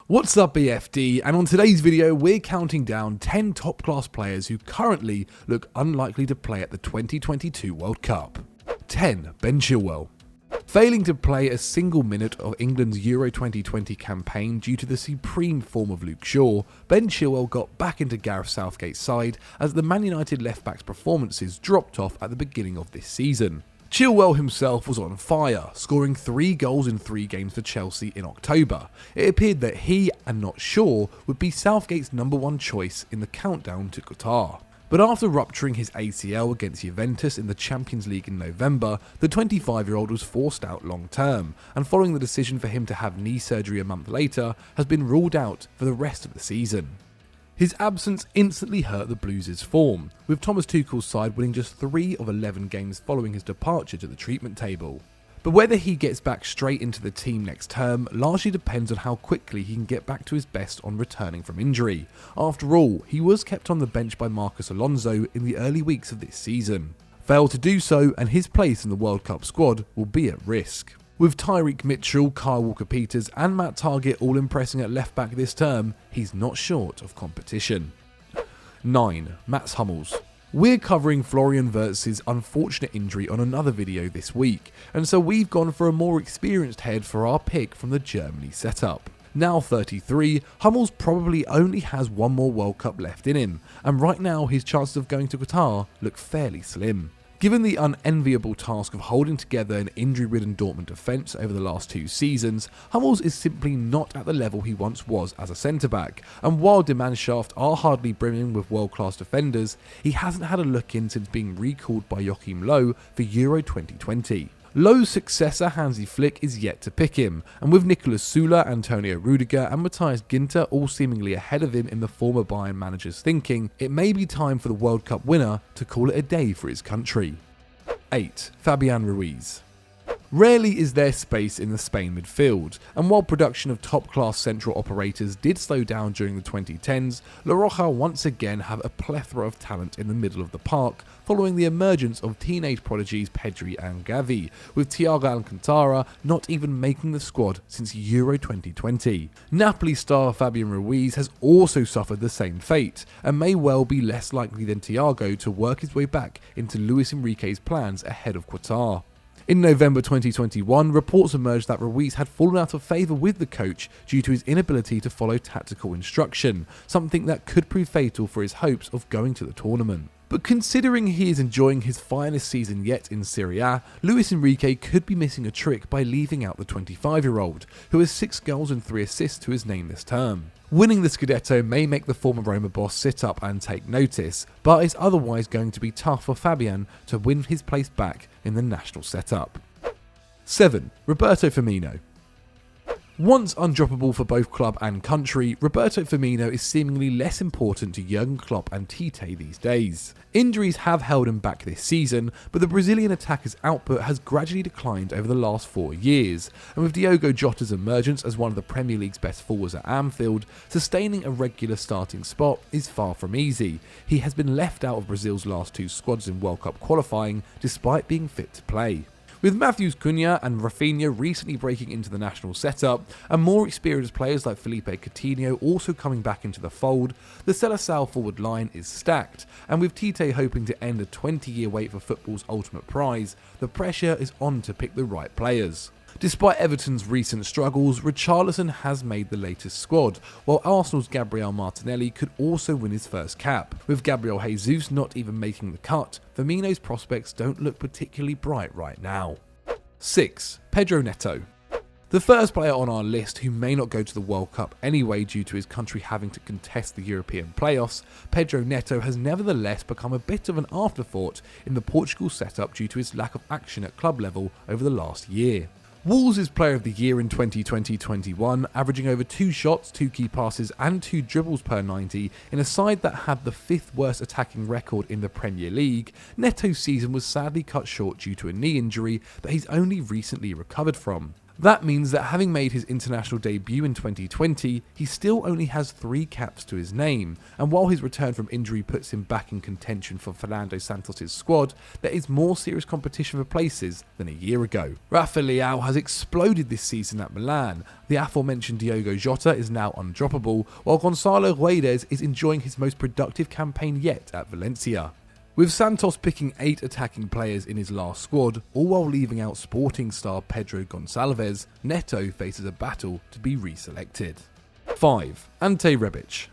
What's up BFD, and on today's video we're counting down 10 top class players who currently look unlikely to play at the 2022 World Cup. 10. Ben Chilwell. Failing to play a single minute of England's Euro 2020 campaign due to the supreme form of Luke Shaw, Ben Chilwell got back into Gareth Southgate's side as the Man United left-back's performances dropped off at the beginning of this season. Chilwell himself was on fire, scoring 3 goals in 3 games for Chelsea in October. It appeared that he, and not Shaw, would be Southgate's #1 choice in the countdown to Qatar. But after rupturing his ACL against Juventus in the Champions League in November, the 25-year-old was forced out long-term, and following the decision for him to have knee surgery a month later, has been ruled out for the rest of the season. His absence instantly hurt the Blues' form, with Thomas Tuchel's side winning just 3 of 11 games following his departure to the treatment table. But whether he gets back straight into the team next term largely depends on how quickly he can get back to his best on returning from injury. After all, he was kept on the bench by Marcus Alonso in the early weeks of this season. Failed to do so, and his place in the World Cup squad will be at risk. With Tyreek Mitchell, Kyle Walker-Peters and Matt Targett all impressing at left back this term, he's not short of competition. 9. Mats Hummels. We're covering Florian Wirtz's unfortunate injury on another video this week, and so we've gone for a more experienced head for our pick from the Germany setup. Now 33, Hummels probably only has one more World Cup left in him, and right now his chances of going to Qatar look fairly slim. Given the unenviable task of holding together an injury-ridden Dortmund defence over the last 2 seasons, Hummels is simply not at the level he once was as a centre-back, and while Die Mannschaft are hardly brimming with world-class defenders, he hasn't had a look in since being recalled by Joachim Löw for Euro 2020. Löw's successor Hansi Flick is yet to pick him, and with Niklas Süle, Antonio Rudiger and Matthias Ginter all seemingly ahead of him in the former Bayern manager's thinking, it may be time for the World Cup winner to call it a day for his country. 8. Fabian Ruiz. Rarely is there space in the Spain midfield, and while production of top-class central operators did slow down during the 2010s, La Roja once again have a plethora of talent in the middle of the park, following the emergence of teenage prodigies Pedri and Gavi, with Thiago Alcantara not even making the squad since Euro 2020. Napoli star Fabian Ruiz has also suffered the same fate, and may well be less likely than Thiago to work his way back into Luis Enrique's plans ahead of Qatar. In November 2021, reports emerged that Ruiz had fallen out of favour with the coach due to his inability to follow tactical instruction, something that could prove fatal for his hopes of going to the tournament. But considering he is enjoying his finest season yet in Serie A, Luis Enrique could be missing a trick by leaving out the 25-year-old, who has 6 goals and 3 assists to his name this term. Winning the Scudetto may make the former Roma boss sit up and take notice, but it's otherwise going to be tough for Fabian to win his place back in the national setup. 7. Roberto Firmino. Once undroppable for both club and country, Roberto Firmino is seemingly less important to Jurgen Klopp and Tite these days. Injuries have held him back this season, but the Brazilian attacker's output has gradually declined over the last 4 years, and with Diogo Jota's emergence as one of the Premier League's best forwards at Anfield, sustaining a regular starting spot is far from easy. He has been left out of Brazil's last 2 squads in World Cup qualifying, despite being fit to play. With Matheus Cunha and Rafinha recently breaking into the national setup, and more experienced players like Felipe Coutinho also coming back into the fold, the Seleção forward line is stacked, and with Tite hoping to end a 20-year wait for football's ultimate prize, the pressure is on to pick the right players. Despite Everton's recent struggles, Richarlison has made the latest squad, while Arsenal's Gabriel Martinelli could also win his first cap. With Gabriel Jesus not even making the cut, Firmino's prospects don't look particularly bright right now. 6. Pedro Neto. The first player on our list who may not go to the World Cup anyway due to his country having to contest the European playoffs, Pedro Neto has nevertheless become a bit of an afterthought in the Portugal setup due to his lack of action at club level over the last year. Wolves' Player of the Year in 2020-21, averaging over 2 shots, 2 key passes and 2 dribbles per 90 in a side that had the 5th worst attacking record in the Premier League, Neto's season was sadly cut short due to a knee injury that he's only recently recovered from. That means that having made his international debut in 2020, he still only has 3 caps to his name, and while his return from injury puts him back in contention for Fernando Santos' squad, there is more serious competition for places than a year ago. Rafa Leao has exploded this season at Milan, the aforementioned Diogo Jota is now undroppable, while Gonzalo Guedes is enjoying his most productive campaign yet at Valencia. With Santos picking 8 attacking players in his last squad, all while leaving out Sporting star Pedro Gonçalves, Neto faces a battle to be reselected. 5. Ante Rebic.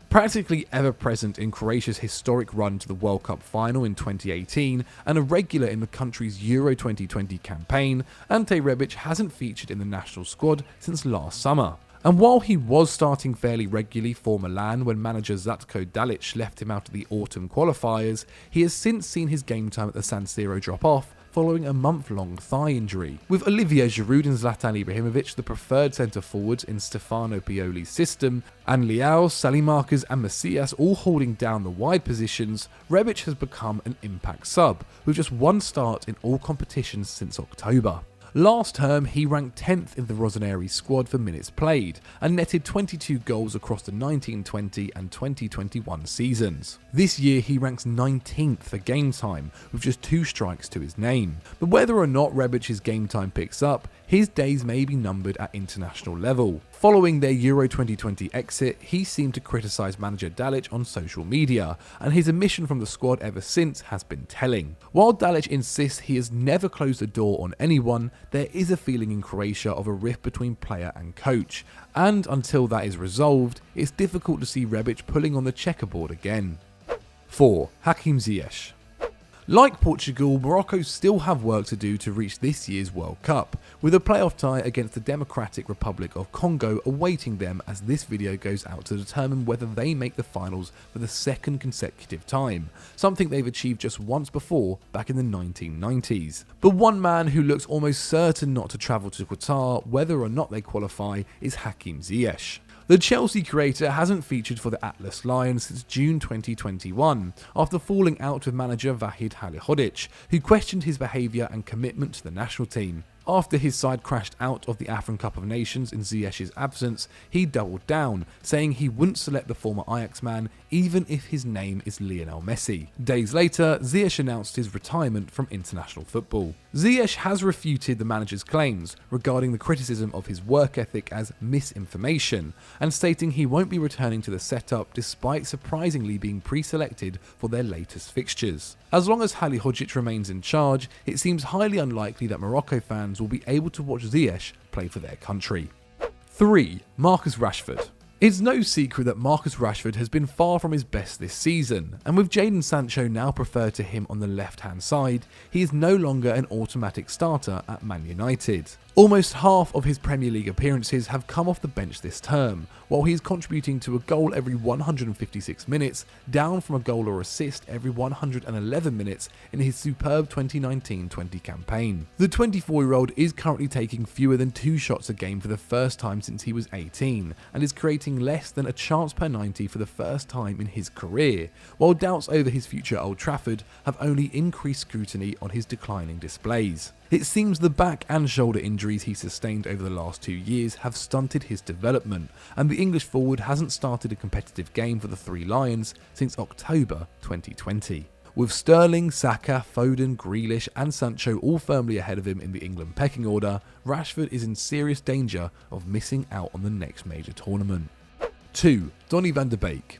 Practically ever present in Croatia's historic run to the World Cup final in 2018 and a regular in the country's Euro 2020 campaign, Ante Rebic hasn't featured in the national squad since last summer. And while he was starting fairly regularly for Milan when manager Zlatko Dalic left him out of the autumn qualifiers, he has since seen his game time at the San Siro drop off following a month-long thigh injury. With Olivier Giroud and Zlatan Ibrahimovic the preferred centre-forwards in Stefano Pioli's system, and Leao, Salimakers and Macias all holding down the wide positions, Rebic has become an impact sub, with just 1 start in all competitions since October. Last term, he ranked 10th in the Rossoneri squad for minutes played and netted 22 goals across the 1920 and 2021 seasons. This year, he ranks 19th for game time with just 2 strikes to his name. But whether or not Rebic's game time picks up, his days may be numbered at international level. Following their Euro 2020 exit, he seemed to criticise manager Dalic on social media, and his omission from the squad ever since has been telling. While Dalic insists he has never closed the door on anyone, there is a feeling in Croatia of a rift between player and coach, and until that is resolved, it's difficult to see Rebic pulling on the checkerboard again. 4. Hakim Ziyesh. Like Portugal, Morocco still have work to do to reach this year's World Cup, with a playoff tie against the Democratic Republic of Congo awaiting them as this video goes out to determine whether they make the finals for the 2nd consecutive time, something they've achieved just once before back in the 1990s. But one man who looks almost certain not to travel to Qatar, whether or not they qualify, is Hakim Ziyesh. The Chelsea creator hasn't featured for the Atlas Lions since June 2021, after falling out with manager Vahid Halilhodžić, who questioned his behaviour and commitment to the national team. After his side crashed out of the African Cup of Nations in Ziyech's absence, he doubled down, saying he wouldn't select the former Ajax man even if his name is Lionel Messi. Days later, Ziyech announced his retirement from international football. Ziyech has refuted the manager's claims regarding the criticism of his work ethic as misinformation, and stating he won't be returning to the setup despite surprisingly being pre-selected for their latest fixtures. As long as Halilhodžić remains in charge, it seems highly unlikely that Morocco fans will be able to watch Ziyech play for their country. 3. Marcus Rashford. It's no secret that Marcus Rashford has been far from his best this season, and with Jadon Sancho now preferred to him on the left-hand side, he is no longer an automatic starter at Man United. Almost half of his Premier League appearances have come off the bench this term, while he is contributing to a goal every 156 minutes, down from a goal or assist every 111 minutes in his superb 2019-20 campaign. The 24-year-old is currently taking fewer than 2 shots a game for the first time since he was 18, and is creating less than a chance per 90 for the first time in his career, while doubts over his future at Old Trafford have only increased scrutiny on his declining displays. It seems the back and shoulder injuries he sustained over the last 2 years have stunted his development, and the English forward hasn't started a competitive game for the Three Lions since October 2020. With Sterling, Saka, Foden, Grealish and Sancho all firmly ahead of him in the England pecking order, Rashford is in serious danger of missing out on the next major tournament. 2. Donnie van de Beek.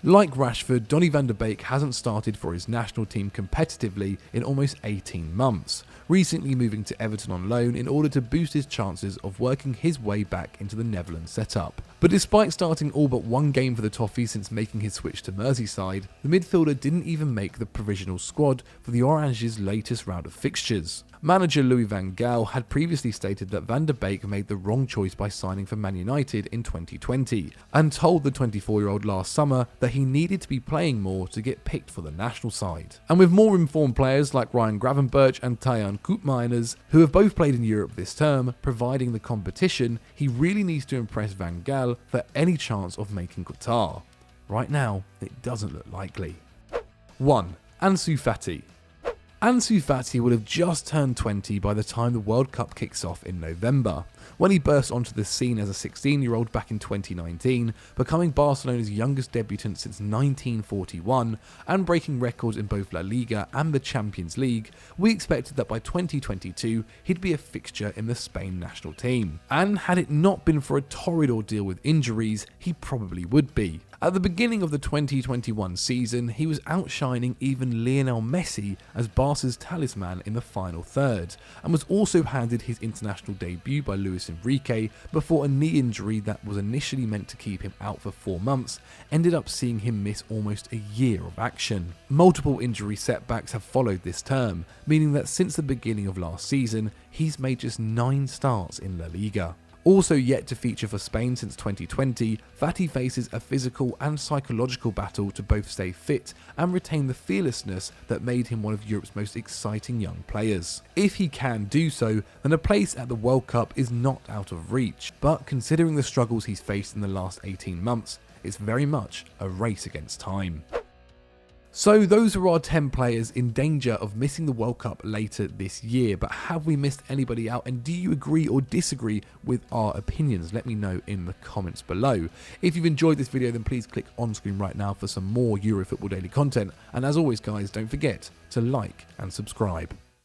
Like Rashford, Donnie van de Beek hasn't started for his national team competitively in almost 18 months, recently moving to Everton on loan in order to boost his chances of working his way back into the Netherlands setup. But despite starting all but 1 game for the Toffees since making his switch to Merseyside, the midfielder didn't even make the provisional squad for the Orange's latest round of fixtures. Manager Louis van Gaal had previously stated that Van de Beek made the wrong choice by signing for Man United in 2020, and told the 24-year-old last summer that he needed to be playing more to get picked for the national side. And with more informed players like Ryan Gravenberch and Tijaan Koopmeiners, who have both played in Europe this term, providing the competition, he really needs to impress Van Gaal for any chance of making Qatar. Right now, it doesn't look likely. 1. Ansu Fati. Ansu Fati would have just turned 20 by the time the World Cup kicks off in November, when he burst onto the scene as a 16-year-old back in 2019, becoming Barcelona's youngest debutant since 1941 and breaking records in both La Liga and the Champions League. We expected that by 2022 he'd be a fixture in the Spain national team, and had it not been for a torrid ordeal with injuries, he probably would be. At the beginning of the 2021 season, he was outshining even Lionel Messi as Barca's talisman in the final third, and was also handed his international debut by Luis Enrique before a knee injury that was initially meant to keep him out for 4 months ended up seeing him miss almost a year of action. Multiple injury setbacks have followed this term, meaning that since the beginning of last season, he's made just 9 starts in La Liga. Also yet to feature for Spain since 2020, Fati faces a physical and psychological battle to both stay fit and retain the fearlessness that made him one of Europe's most exciting young players. If he can do so, then a place at the World Cup is not out of reach, but considering the struggles he's faced in the last 18 months, it's very much a race against time. So those are our 10 players in danger of missing the World Cup later this year, but have we missed anybody out, and do you agree or disagree with our opinions? Let me know in the comments below. If you've enjoyed this video, then please click on screen right now for some more EuroFootball Daily content, and as always guys, don't forget to like and subscribe.